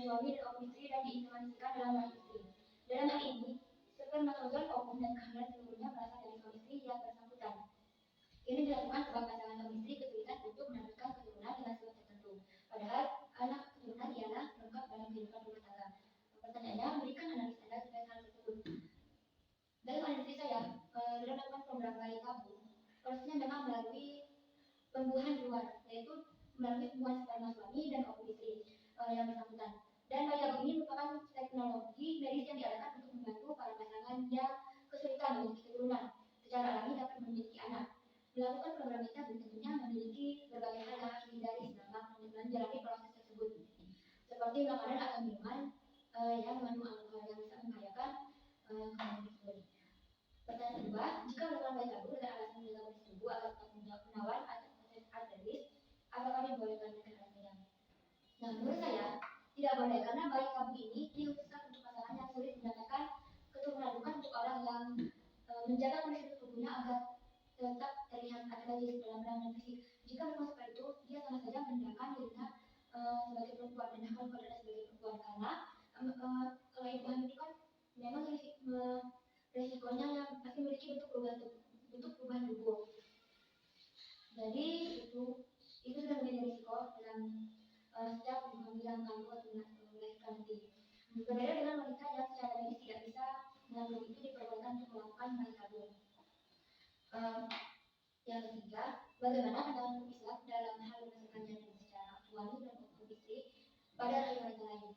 suami dan oknum istri dan diinformasikan dalam hal istri. Dalam hal ini, spermatozoon oknum dan kehamilan seluruhnya berasal dari suami istri yang bersangkutan. Ini dilakukan sebab pasangan suami istri kesulitan untuk meneruskan keturunan dengan sebab tertentu. Padahal anak keturunan ialah lengkap dalam kehidupan rumah tangga. Pertanyaannya, berikan analisa Anda terkait hal tersebut. Dalam analisis saya, dalam melakukan program bayi tabung, prosesnya memang melalui pembuahan di luar, yaitu melalui pembuahan sperma suami dan oknum istri yang bersangkutan. Dan bayi tabung ini merupakan teknologi medis yang diadakan untuk membantu para pasangan yang kesulitan memiliki keturunan secara alami dapat memiliki anak. Melakukan program bayi tabung tentunya memiliki berbagai hal yang harus dihindari selama menjalani proses tersebut, seperti makanan atau minuman yang mengandung alkohol yang bisa membahayakan kandungan tersebut. Pertanyaan kedua, jika melakukan bayi tabung dengan alasan menjaga kondisi tubuh agar tetap menawan atau proses arteris, apakah dibolehkan dengan alasannya? Nah, menurut saya tidak boleh karena bayi tabung ini dikhususkan untuk pasangan yang sulit mendapatkan keturunan, bukan untuk orang yang menjaga kondisi tubuhnya agar tetap terlihat atletis dalam penanganan fisik. Jika memang seperti itu, dia sama saja merendahkan dirinya sebagai perempuan, merendahkan kodratnya sebagai perempuan karena kalau ibu hamil itu kan memang resikonya yang pasti memiliki bentuk perubahan tubuh. Jadi itu sudah menjadi risiko dalam setiap ibu hamil yang mengandung atau melahirkan nanti. Berbeda dengan wanita yang secara medis tidak bisa mengandung, itu diperbolehkan untuk melakukan bayi tabung. Yang ketiga, bagaimana pandangan Islam dalam hal menyelesaikan janin secara suami dan oknum istri pada rahim wanita lain?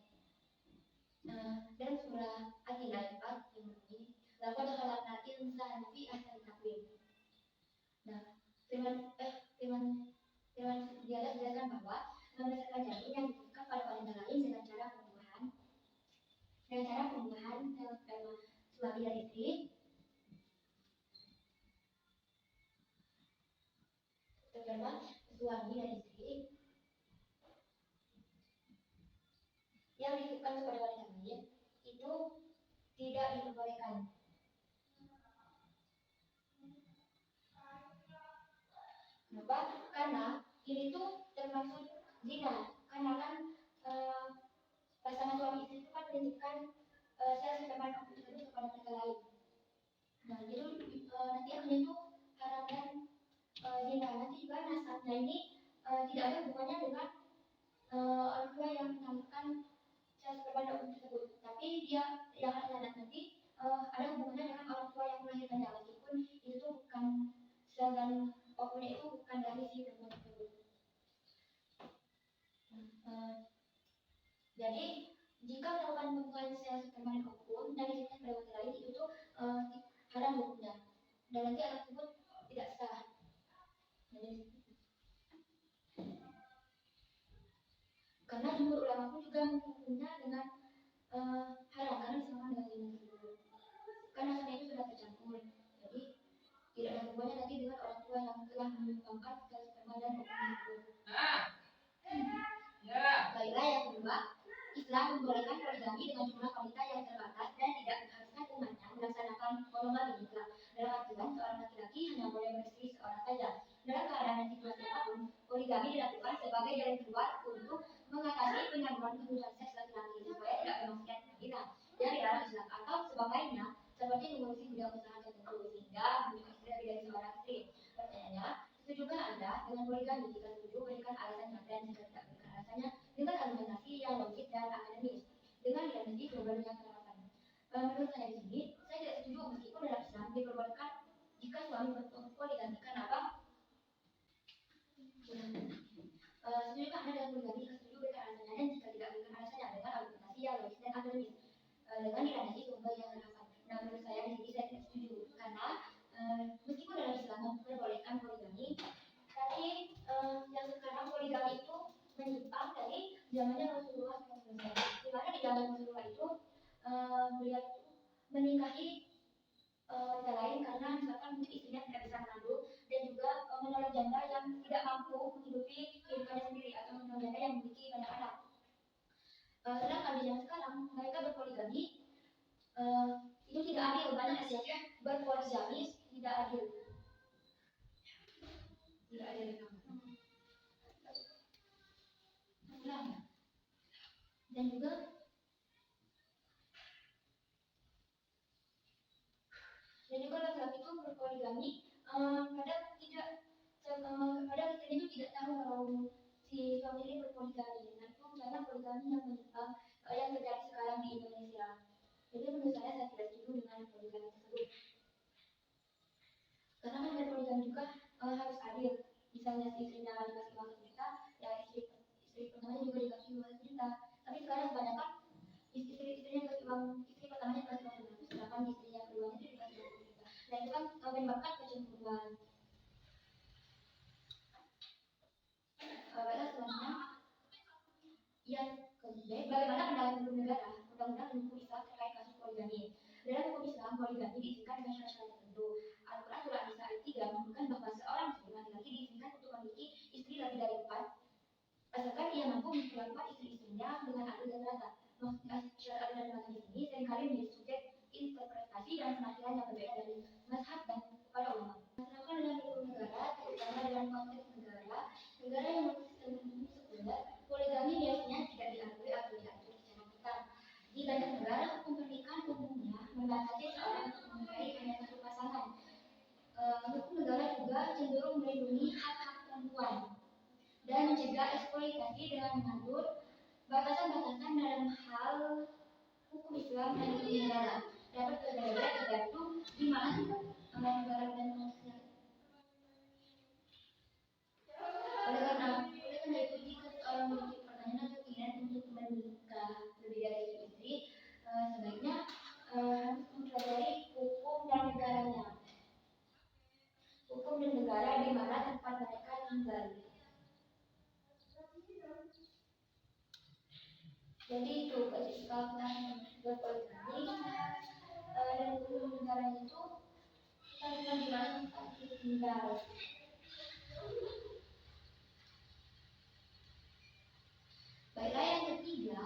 Dalam surah Al-Anbiya ayat 4 yang berbunyi, laqad khalaqnal insana fi ahsani taqwim. Nah, firman dia jelaskan bahwa menyelesaikan janin yang dibutuhkan pada wanita lain dengan cara pembuahan sel sperma suami dan istri yang dititipkan kepada wanita lain itu tidak diperbolehkan. Kenapa? Karena ini tuh termasuk zina. Karena kan pasangan suami istri itu kan menitipkan sel sperma tersebut kepada wanita lain. Nah, itu nanti akhirnya itu haram dan zina. Nanti juga nasabnya ini tidak ada hubungannya dengan orang tua yang menanamkan sel sperma tersebut, tapi dia yang anak nanti ada hubungannya dengan orang tua yang melahirkannya, meskipun itu bukan sel dan oknumnya itu bukan dari si perempuan tersebut. Jadi jika melakukan pembuahan sel sperma dan oknum dan dititipkan pada wanita lain, itu tuh haram hukumnya, dan nanti anak tersebut tidak sah. Karena jumhur ulama pun juga menghukumnya dengan haram karena disamakan dengan zina tersebut. Karena nasabnya itu sudah tercampur, jadi tidak ada hubungannya nanti dengan orang tua yang telah menyumbangkan sel sperma dan oknum tersebut. Baiklah, yang kedua, Islam membolehkan poligami dengan jumlah wanita yang terbatas dan tidak mengharuskan umatnya melaksanakan monogami. Dalam artian seorang laki-laki hanya boleh beristri seorang saja. Dalam keadaan dan situasi apapun, poligami dilakukan sebagai jalan keluar untuk mengatasi pengaruhan kebutuhan seks laki-laki supaya tidak bermaksiat zina yang dilarang Islam, atau sebagainya, seperti mengurusi bidang usaha tertentu sehingga memiliki istri lebih dari seorang istri. Pertanyaannya, setujukah Anda dengan poligami? Jika setuju, berikan alasannya, dan jika tidak, berikan alasannya dengan argumentasi yang logis dan akademis, dengan diagnosis berbagai penerapan. Menurut saya di sini, saya tidak setuju meskipun dalam Islam diperbolehkan jika suami berpoligami. Kenapa? Setujukah Anda dengan poligami? Jika setuju, berikan alasannya, dan jika tidak, berikan alasannya dengan argumentasi yang logis dan akademis, dengan diagnosis berbagai yang penerapan. Nah, menurut saya di sini saya tidak setuju karena meskipun dalam Islam memperbolehkan poligami, tapi yang sekarang poligami itu menyimpang dari zamannya Rasulullah SAW. Di mana di zaman Rasulullah itu beliau itu menikahi wanita lain karena misalkan mungkin istrinya tidak bisa mengandung, dan juga menolong janda yang tidak mampu menghidupi kehidupannya sendiri, atau menolong janda yang memiliki banyak anak. Sedangkan di zaman sekarang mereka berpoligami, itu tidak adil. Banyak aspeknya berpoligami tidak adil. Tidak adil. Dan juga laki-laki itu berpoligami, kadang tidak kadang istri itu tidak tahu kalau si suami ini berpoligami. Nah itu misalnya poligami yang menyimpang yang terjadi sekarang di Indonesia. Jadi menurut saya tidak setuju dengan poligami tersebut. Karena kan berpoligami juga harus adil. Misalnya si istrinya dikasih uang sejuta, ya istri pertamanya juga dikasih uang sejuta. Tapi sekarang kebanyakan istrinya kasih uang, istri pertamanya kasih uang 100, sedangkan istri yang keduanya itu dikasih uang 1 juta. Dan itu kan menyebabkan kecemburuan. Baiklah selanjutnya yang bagaimana pandangan hukum negara undang-undang hukum Islam terkait kasus poligami. Dalam hukum Islam, poligami diizinkan dengan syarat-syarat tertentu. Al-Quran surah An-Nisa ayat 3 menyebutkan bahwa seorang muslim laki-laki diizinkan untuk memiliki istri lebih dari 4, asalkan ia mampu memperlakukan istri-istrinya dengan adil dan rata. Syarat adil dan rata di sini seringkali menjadi subjek interpretasi dan penafsiran yang berbeda dari mazhab dan para ulama. Sedangkan dalam hukum negara, terutama dalam konteks negara yang sistem hukum sekuler, poligami biasanya tidak diakui atau diatur secara ketat. Di banyak negara, hukum pernikahan umumnya membatasi seorang untuk menikahi hanya satu pasangan. Hukum negara juga cenderung melindungi hak-hak perempuan dan mencegah eksploitasi dengan mengatur batasan-batasan dalam hal hukum Islam dan hukum negara. Dapat berbeda tergantung di mana negara dan manusia. Oleh karena itu, jika seorang memiliki pertanyaan atau keinginan untuk menikah lebih dari satu istri, sebaiknya harus mempelajari hukum dan negaranya. Hukum dan negara di mana tempat mereka tinggal. Jadi itu ketika kita berpoligami dan hukum negaranya itu kita tinggal di mana tempat kita tinggal. Baiklah, yang ketiga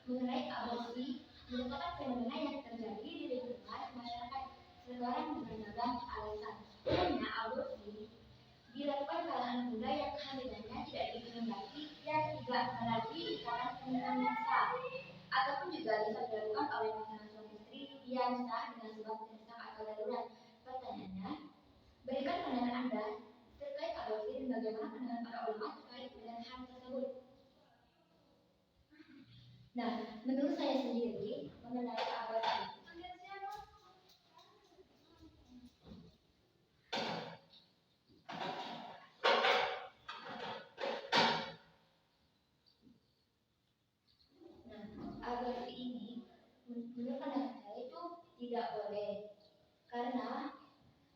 mengenai aborsi merupakan fenomena yang terjadi di lingkungan masyarakat sekarang dengan beragam alasan. Karena aborsi dilakukan kalangan muda yang kehamilannya tidak dikehendaki dan tidak melalui ikatan pernikahan yang sah, ataupun juga bisa dilakukan oleh pasangan suami istri yang sah dengan sebab mendesak atau darurat. Pertanyaannya, berikan pandangan Anda terkait aborsi dan bagaimana pandangan para ulama terkait dengan hal tersebut. Nah, menurut saya sendiri mengenai aborsi, aborsi ini menurut pandangan saya itu tidak boleh, karena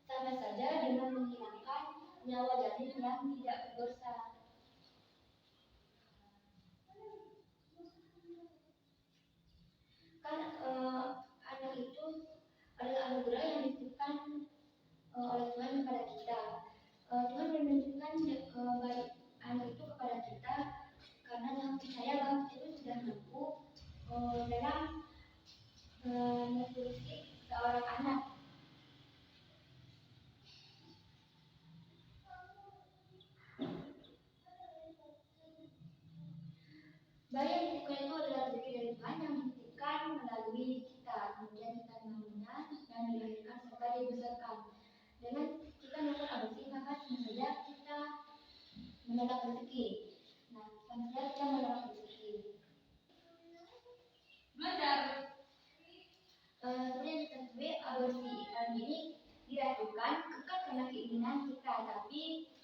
sama saja dengan menghilangkan nyawa janin yang tidak berdosa. Kan anak itu adalah anugerah yang dititipkan oleh Tuhan kepada kita. Tuhan menunjukkan baik anak itu kepada kita karena Tuhan percaya bahwa kita itu sudah mampu dalam memproduksi seorang anak. Bayi yang dititipkan itu adalah rezeki dari Tuhan yang dititipkan melalui kita, kemudian kita mengandungnya dan dilahirkan serta dibesarkan. Dengan kita melakukan aborsi, maka tentu saja kita mendapat rezeki. Nah, tentu saja kita mendapat rezeki. Belajar. Seperti yang kita ketahui, aborsi ini dilakukan bukan karena keinginan kita, tapi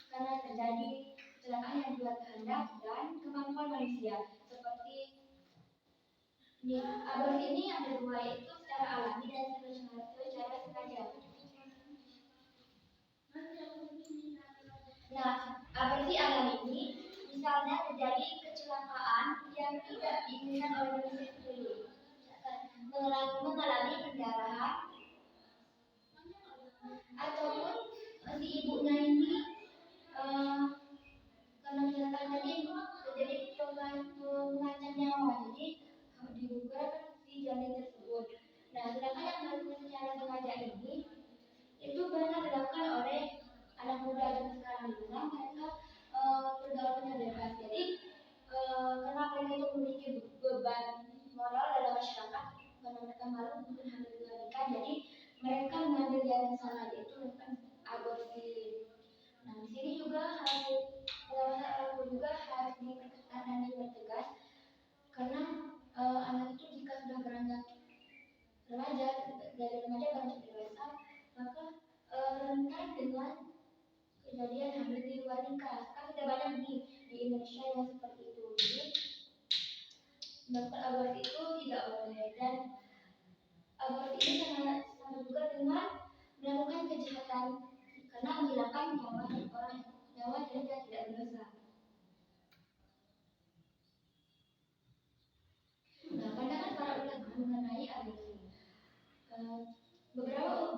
karena terjadi kecelakaan yang luar kehendak dan kemampuan manusia. Seperti aborsi ini ada dua, yaitu secara alami dan secara sengaja. Nah, aborsi alami ini misalnya terjadi kecelakaan yang tidak diinginkan oleh manusia sendiri, mengalami pendarahan, ataupun si ibunya ini karena kecelakaan tadi terjadi mengancam nyawa, jadi digugurkan si janin tersebut. Nah, sedangkan yang melakukan secara sengaja ini itu benar dilakukan oleh anak muda zaman sekarang, di mana mereka pergaulannya bebas. Jadi karena mereka itu memiliki beban moral dalam masyarakat karena mereka malu untuk hamil di luar nikah, jadi mereka mengambil jalan salah, yaitu melakukan aborsi. Nah, di sini juga harus pengawasan orang tua juga harus diperketat dan dipertegas karena anak itu jika sudah beranjak remaja, dari remaja beranjak dewasa, maka rentan dengan kejadian hamil di luar nikah. Kan tidak banyak di Indonesia yang seperti itu. Jadi melakukan aborsi itu tidak boleh, dan aborsi ini sama juga dengan melakukan kejahatan karena menghilangkan nyawa orang, nyawa yang tidak berdosa. Nah, pandangan para ulama mengenai aborsi. Beberapa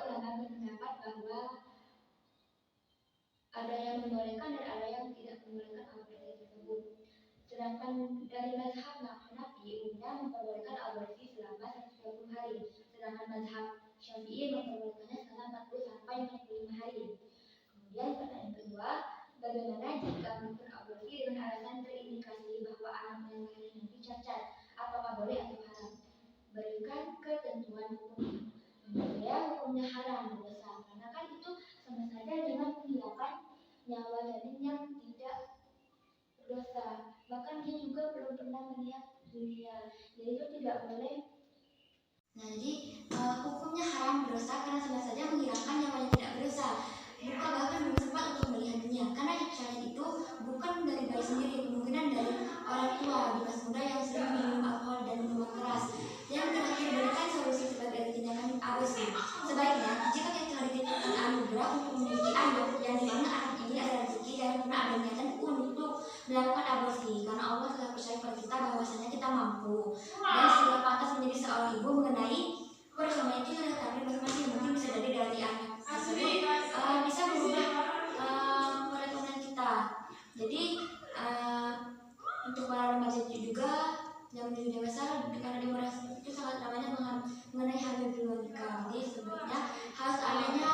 ulama berpendapat bahwa ada yang membolehkan dan ada yang tidak membolehkan aborsi tersebut. Sedangkan dari mazhab Hanafi umumnya memperbolehkan aborsi selama 120 hari, sedangkan mazhab Syafi'i memperbolehkannya selama 40 sampai 45 hari. Kemudian pertanyaan kedua, bagaimana jika melakukan aborsi dengan alasan terindikasi bahwa anak yang lahir nanti cacat, apakah boleh atau haram? Berikan ketentuan hukum. Ya, hukumnya haram, berdosa, karena kan itu sama saja dengan menghilangkan nyawa janin yang tidak berdosa. Bahkan dia juga belum pernah melihat dunia, jadi itu tidak boleh. Nah, jadi hukumnya haram, berdosa karena sama saja menghilangkan nyawa yang tidak berdosa. Bukan bahkan belum sempat untuk melihat dunia, karena cacat itu bukan dari bayi sendiri, kemungkinan dari orang tua di masa muda yang sering minum alkohol dan minuman keras. Yang terakhir, berikan solusi sebagai tindakan aborsi. Sebaiknya jika kita telah dititipkan anugerah untuk memiliki anak yang dimana anak ini adalah rezeki, dan pernah ada niatan untuk melakukan aborsi, karena Allah telah percaya pada kita bahwasanya kita mampu dan sudah pantas menjadi seorang ibu mengenai persoalan itu sudah takdir masing-masing. Mungkin bisa jadi dari anak tersebut bisa merubah perekonomian kita. Jadi untuk para remaja juga yang menuju dewasa, karena dia merasa itu sangat ramainya mengenai hamil di luar nikah. Jadi sebenarnya harus adanya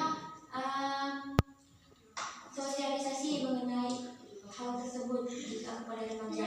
sosialisasi mengenai hal tersebut jika kepada remaja.